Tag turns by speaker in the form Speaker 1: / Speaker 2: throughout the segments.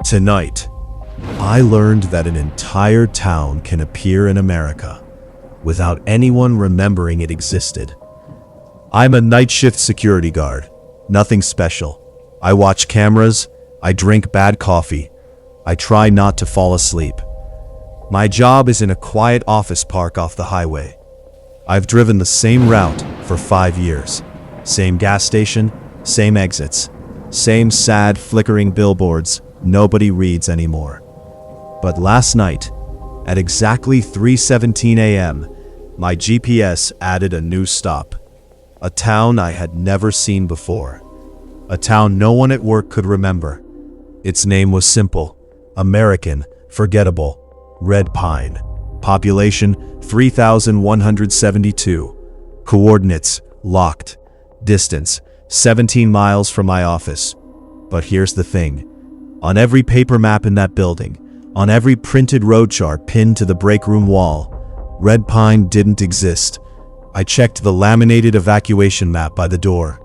Speaker 1: Tonight, I learned that an entire town can appear in America without anyone remembering it existed. I'm a night shift security guard, nothing special. I watch cameras, I drink bad coffee, I try not to fall asleep. My job is in a quiet office park off the highway. I've driven the same route for 5 years. Same gas station, same exits, same sad flickering billboards nobody reads anymore. But last night, at exactly 3:17 a.m., my GPS added a new stop. A town I had never seen before. A town no one at work could remember. Its name was simple, American, forgettable, Redpine. Population 3,172. Coordinates locked. Distance 17 miles from my office. But here's the thing. On every paper map in that building, on every printed road chart pinned to the break room wall, Redpine didn't exist. I checked the laminated evacuation map by the door.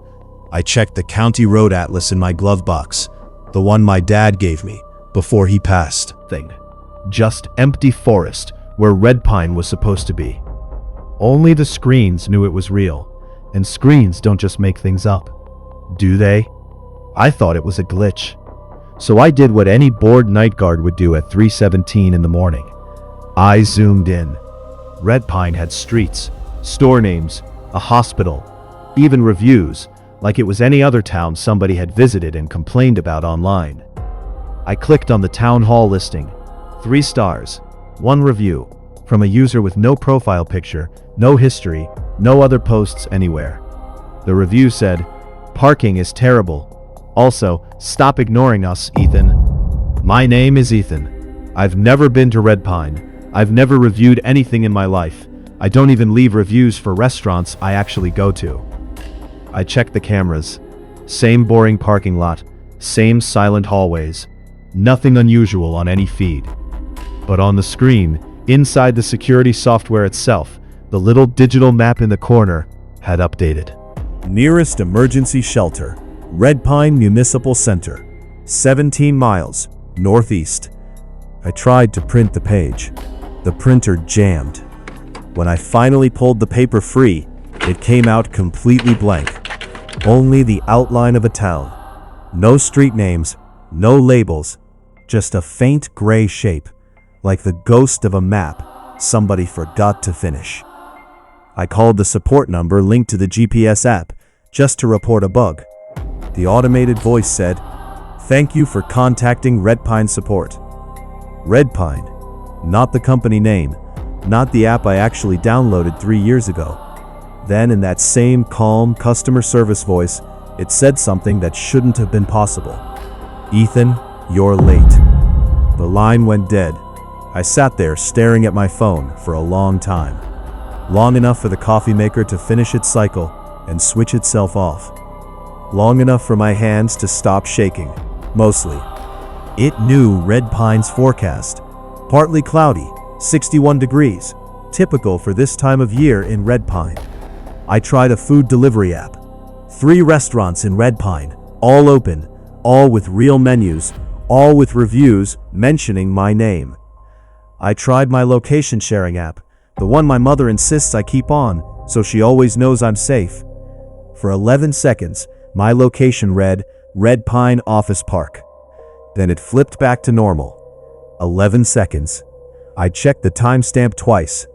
Speaker 1: I checked the county road atlas in my glove box, the one my dad gave me before he passed. Just empty forest where Redpine was supposed to be. Only the screens knew it was real, and screens don't just make things up, do they? I thought it was a glitch. So I did what any bored night guard would do at 3:17 in the morning. I zoomed in. Redpine had streets, store names, a hospital, even reviews, like it was any other town somebody had visited and complained about online. I clicked on the town hall listing. 3 stars, 1 review, from a user with no profile picture, no history, no other posts anywhere. The review said, "Parking is terrible. Also, stop ignoring us, Ethan." My name is Ethan. I've never been to Redpine. I've never reviewed anything in my life. I don't even leave reviews for restaurants I actually go to. I checked the cameras. Same boring parking lot, same silent hallways. Nothing unusual on any feed. But on the screen, inside the security software itself, the little digital map in the corner had updated. Nearest emergency shelter, Redpine Municipal Center, 17 miles, northeast. I tried to print the page. The printer jammed. When I finally pulled the paper free, it came out completely blank. Only the outline of a town. No street names, no labels, just a faint gray shape, like the ghost of a map somebody forgot to finish. I called the support number linked to the GPS app just to report a bug. The automated voice said, "Thank you for contacting Redpine support." Redpine, not the company name, not the app I actually downloaded 3 years ago. Then in that same calm customer service voice, it said something that shouldn't have been possible. "Ethan, you're late." The line went dead. I sat there staring at my phone for a long time. Long enough for the coffee maker to finish its cycle and switch itself off. Long enough for my hands to stop shaking, mostly. It knew Redpine's forecast. Partly cloudy, 61 degrees, typical for this time of year in Redpine. I tried a food delivery app. 3 restaurants in Redpine, all open, all with real menus, all with reviews mentioning my name. I tried my location sharing app, the one my mother insists I keep on, so she always knows I'm safe. For 11 seconds, my location read Redpine Office Park. Then it flipped back to normal. 11 seconds. I checked the timestamp twice.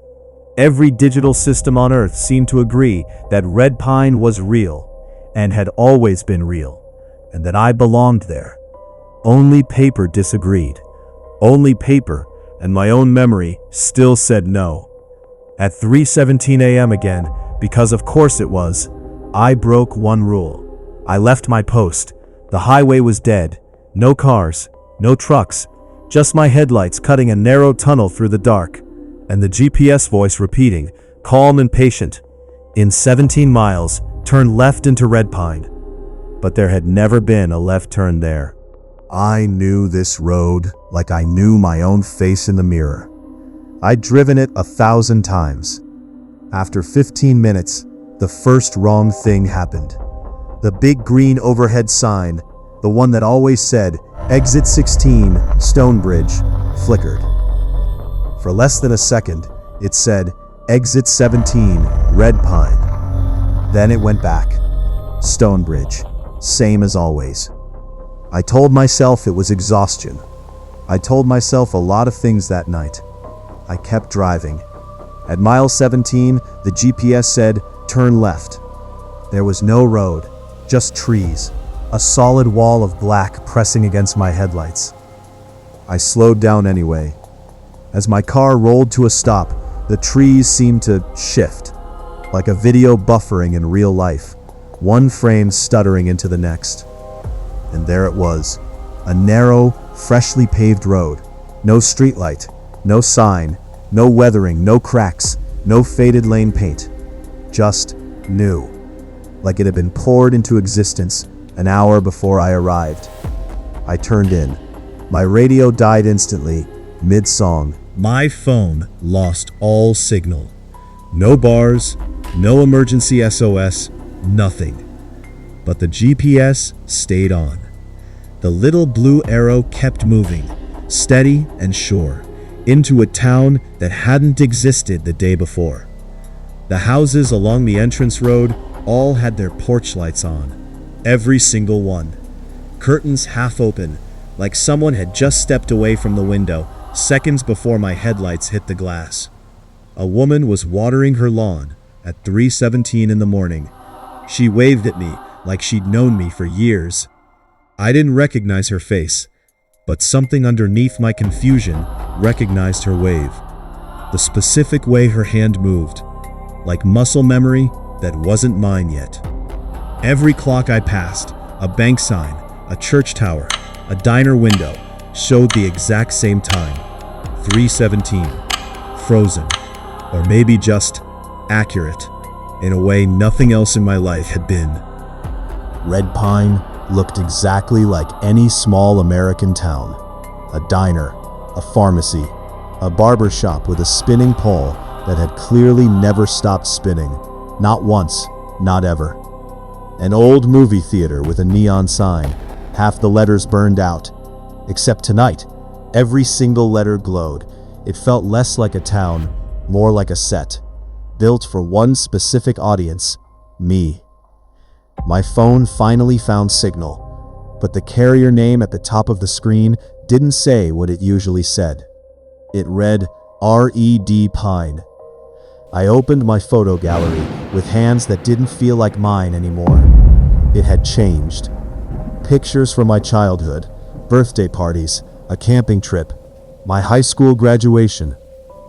Speaker 1: Every digital system on Earth seemed to agree that Redpine was real, and had always been real, and that I belonged there. Only paper disagreed. Only paper, and my own memory still said no. At 3:17 a.m. again, because of course it was, I broke one rule. I left my post. The highway was dead. No cars, no trucks, just my headlights cutting a narrow tunnel through the dark, and the GPS voice repeating, calm and patient, "In 17 miles, turn left into Redpine." But there had never been a left turn there. I knew this road like I knew my own face in the mirror. I'd driven it 1,000 times. After 15 minutes, the first wrong thing happened. The big green overhead sign, the one that always said, Exit 16, Stonebridge, flickered. For less than a second, it said, Exit 17, Redpine. Then it went back. Stonebridge, same as always. I told myself it was exhaustion. I told myself a lot of things that night. I kept driving. At mile 17, the GPS said, turn left. There was no road, just trees, a solid wall of black pressing against my headlights. I slowed down anyway. As my car rolled to a stop, the trees seemed to shift, like a video buffering in real life, one frame stuttering into the next. And there it was, a narrow, freshly paved road. No streetlight, no sign, no weathering, no cracks, no faded lane paint. Just new, like it had been poured into existence an hour before I arrived. I turned in. My radio died instantly, mid-song. My phone lost all signal. No bars, no emergency SOS, nothing. But the GPS stayed on. The little blue arrow kept moving, steady and sure, into a town that hadn't existed the day before. The houses along the entrance road all had their porch lights on, every single one. Curtains half open, like someone had just stepped away from the window seconds before my headlights hit the glass. A woman was watering her lawn at 3:17 in the morning. She waved at me like she'd known me for years. I didn't recognize her face, but something underneath my confusion recognized her wave. The specific way her hand moved, like muscle memory that wasn't mine yet. Every clock I passed, a bank sign, a church tower, a diner window, showed the exact same time. 3:17. Frozen. Or maybe just accurate, in a way nothing else in my life had been. Redpine looked exactly like any small American town. A diner, a pharmacy, a barber shop with a spinning pole that had clearly never stopped spinning. Not once, not ever. An old movie theater with a neon sign, half the letters burned out. Except tonight, every single letter glowed. It felt less like a town, more like a set, built for one specific audience, me. My phone finally found signal, but the carrier name at the top of the screen didn't say what it usually said. It read Redpine. I opened my photo gallery with hands that didn't feel like mine anymore. It had changed. Pictures from my childhood, birthday parties, a camping trip, my high school graduation.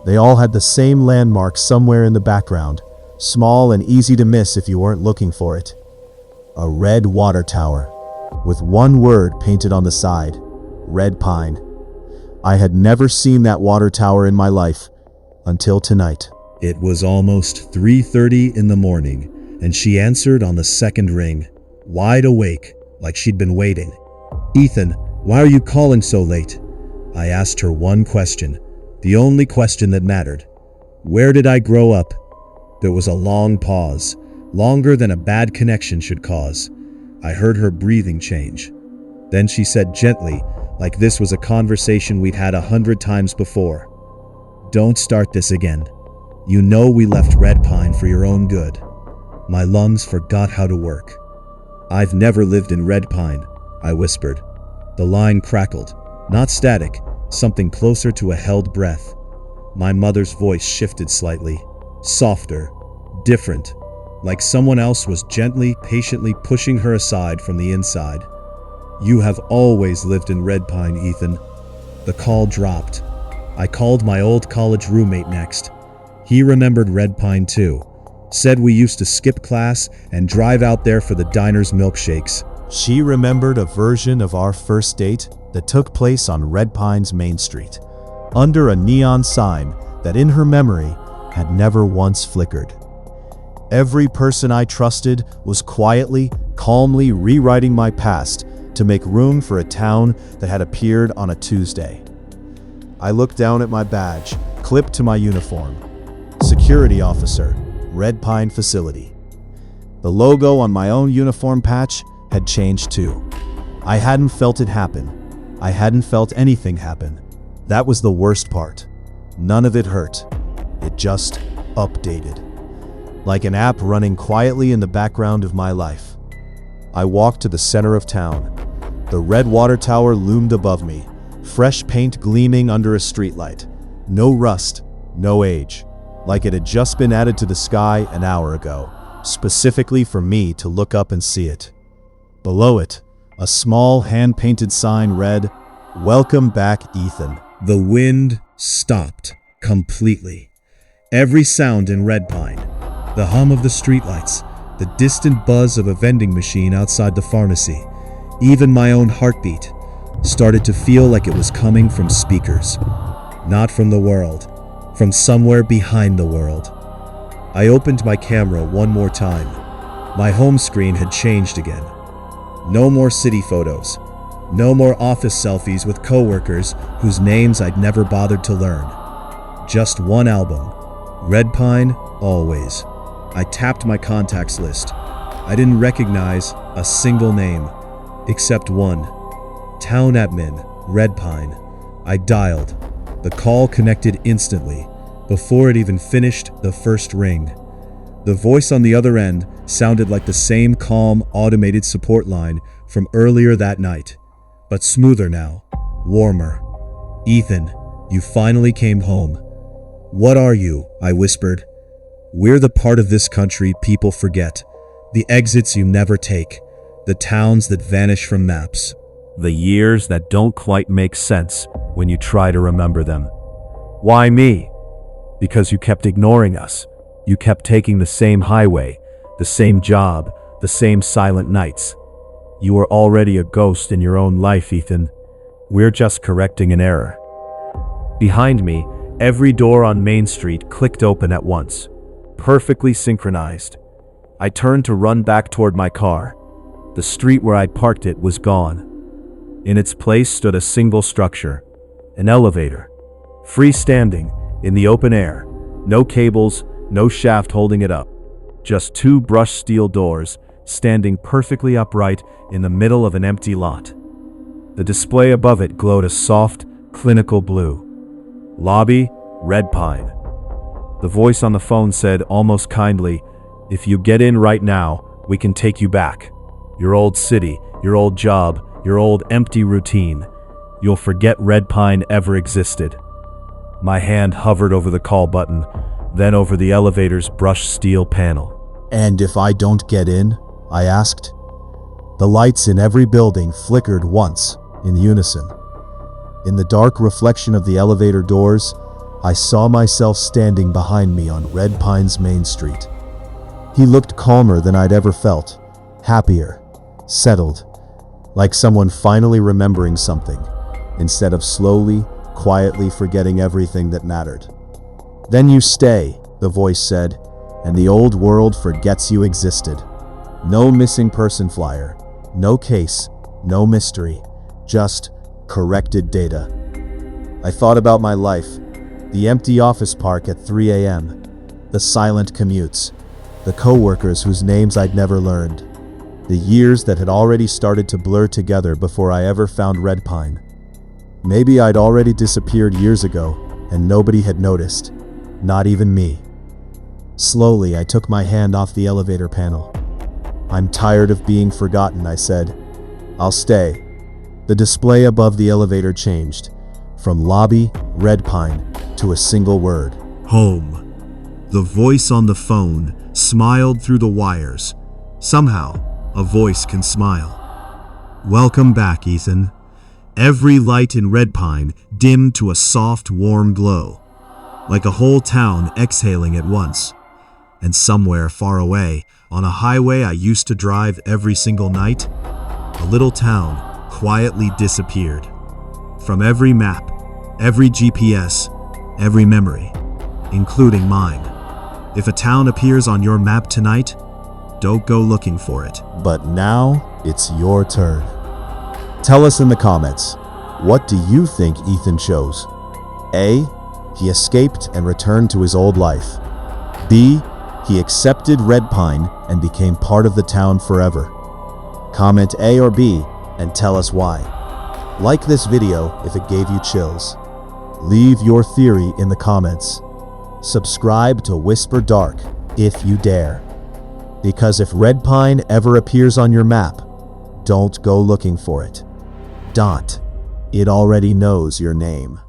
Speaker 1: They all had the same landmark somewhere in the background, small and easy to miss if you weren't looking for it. A red water tower, with one word painted on the side, Redpine. I had never seen that water tower in my life, until tonight. It was almost 3:30 in the morning, and she answered on the second ring, wide awake, like she'd been waiting. "Ethan, why are you calling so late?" I asked her one question, the only question that mattered. Where did I grow up? There was a long pause, longer than a bad connection should cause. I heard her breathing change. Then she said gently, like this was a conversation we'd had 100 times before, "Don't start this again. You know we left Redpine for your own good." My lungs forgot how to work. "I've never lived in Redpine," I whispered. The line crackled, not static, something closer to a held breath. My mother's voice shifted slightly, softer, different, like someone else was gently, patiently pushing her aside from the inside. "You have always lived in Redpine, Ethan." The call dropped. I called my old college roommate next. He remembered Redpine too. Said we used to skip class and drive out there for the diner's milkshakes. She remembered a version of our first date that took place on Redpine's Main Street, under a neon sign that in her memory had never once flickered. Every person I trusted was quietly, calmly rewriting my past to make room for a town that had appeared on a Tuesday. I looked down at my badge, clipped to my uniform. Security officer, Redpine facility. The logo on my own uniform patch had changed too. I hadn't felt it happen. I hadn't felt anything happen. That was the worst part. None of it hurt. It just updated. Like an app running quietly in the background of my life. I walked to the center of town. The red water tower loomed above me, fresh paint gleaming under a streetlight. No rust, no age. Like it had just been added to the sky an hour ago, specifically for me to look up and see it. Below it, a small hand-painted sign read, "Welcome back, Ethan." The wind stopped completely. Every sound in Redpine, the hum of the streetlights, the distant buzz of a vending machine outside the pharmacy, even my own heartbeat, started to feel like it was coming from speakers. Not from the world, from somewhere behind the world. I opened my camera one more time. My home screen had changed again. No more city photos. No more office selfies with coworkers whose names I'd never bothered to learn. Just one album. Redpine, always. I tapped my contacts list. I didn't recognize a single name, except one. Town admin, Redpine. I dialed. The call connected instantly, before it even finished the first ring. The voice on the other end sounded like the same calm, automated support line from earlier that night, but smoother now, warmer. "Ethan, you finally came home." "What are you?" I whispered. "We're the part of this country people forget, the exits you never take, the towns that vanish from maps, the years that don't quite make sense when you try to remember them." "Why me?" "Because you kept ignoring us. You kept taking the same highway, the same job, the same silent nights. You were already a ghost in your own life, Ethan. We're just correcting an error." Behind me, every door on Main Street clicked open at once, perfectly synchronized. I turned to run back toward my car. The street where I'd parked it was gone. In its place stood a single structure, an elevator, freestanding, in the open air, no cables, no shaft holding it up, just two brushed steel doors standing perfectly upright in the middle of an empty lot. The display above it glowed a soft, clinical blue. "Lobby, Redpine." The voice on the phone said almost kindly, "If you get in right now, we can take you back. Your old city, your old job, your old empty routine. You'll forget Redpine ever existed." My hand hovered over the call button, then over the elevator's brushed steel panel. "And if I don't get in?" I asked. The lights in every building flickered once, in unison. In the dark reflection of the elevator doors, I saw myself standing behind me on Redpine's Main Street. He looked calmer than I'd ever felt, happier, settled, like someone finally remembering something, instead of slowly, quietly forgetting everything that mattered. "Then you stay," the voice said, "and the old world forgets you existed. No missing person flyer, no case, no mystery, just corrected data." I thought about my life, the empty office park at 3 a.m., the silent commutes, the coworkers whose names I'd never learned, the years that had already started to blur together before I ever found Redpine. Maybe I'd already disappeared years ago, and nobody had noticed, not even me. Slowly, I took my hand off the elevator panel. "I'm tired of being forgotten," I said. "I'll stay." The display above the elevator changed, from lobby, Redpine, to a single word. "Home." The voice on the phone smiled through the wires. Somehow, a voice can smile. "Welcome back, Ethan." Every light in Redpine dimmed to a soft, warm glow, like a whole town exhaling at once. And somewhere far away, on a highway I used to drive every single night, a little town quietly disappeared. From every map, every GPS, every memory, including mine. If a town appears on your map tonight, don't go looking for it. But now, it's your turn. Tell us in the comments, what do you think Ethan chose? A. He escaped and returned to his old life. B. He accepted Redpine and became part of the town forever. Comment A or B and tell us why. Like this video if it gave you chills. Leave your theory in the comments. Subscribe to Whisper Dark if you dare. Because if Redpine ever appears on your map, don't go looking for it. It already knows your name.